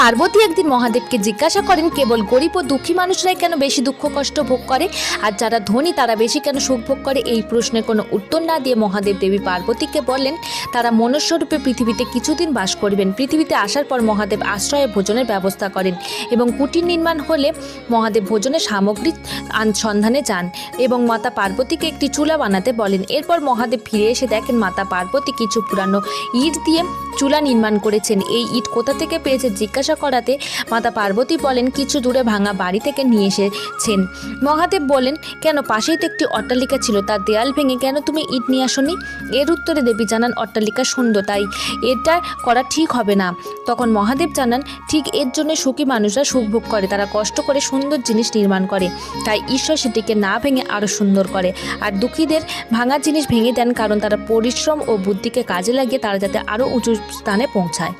পার্বতী একদিন মহাদেবকে জিজ্ঞাসা করেন, কেবল গরিব ও দুঃখী মানুষরাই কেন বেশি দুঃখ কষ্ট ভোগ করে, আর যারা ধনী তারা বেশি কেন সুখ ভোগ করে? এই প্রশ্নের কোনো উত্তর না দিয়ে মহাদেব দেবী পার্বতীকে বললেন তারা মনুষ্যরূপে পৃথিবীতে কিছুদিন বাস করবেন। পৃথিবীতে আসার পর মহাদেব আশ্রয়ে ভোজনের ব্যবস্থা করেন এবং কুটির নির্মাণ হলে মহাদেব ভোজনের সামগ্রী সন্ধানে যান এবং মাতা পার্বতীকে একটি চুলা বানাতে বলেন। এরপর মহাদেব ফিরে এসে দেখেন মাতা পার্বতী কিছু পুরানো ইট দিয়ে চুলা নির্মাণ করেছেন। এই ইট কোথা থেকে পেয়েছে জিজ্ঞাসা করাতে মাতা পার্বতী বলেন কিছু দূরে ভাঙা বাড়ি থেকে নিয়ে এসেছেন। মহাদেব বলেন, কেন, পাশেই তো একটি অট্টালিকা ছিল, তার দেয়াল ভেঙে কেন তুমি ইট নিয়ে আসনি? এর উত্তরে দেবী জানান, অট্টালিকা সুন্দর, তাই এটা করা ঠিক হবে না। তখন মহাদেব জানান, ঠিক এর জন্য সুখী মানুষরা সুখ ভোগ করে, তারা কষ্ট করে সুন্দর জিনিস নির্মাণ করে, তাই ঈশ্বর সেটিকে না ভেঙে আরও সুন্দর করে। আর দুঃখীদের ভাঙা জিনিস ভেঙে দেন, কারণ তারা পরিশ্রম ও বুদ্ধিকে কাজে লাগিয়ে তারা যাতে আরও উঁচু স্থানে পৌঁছায়।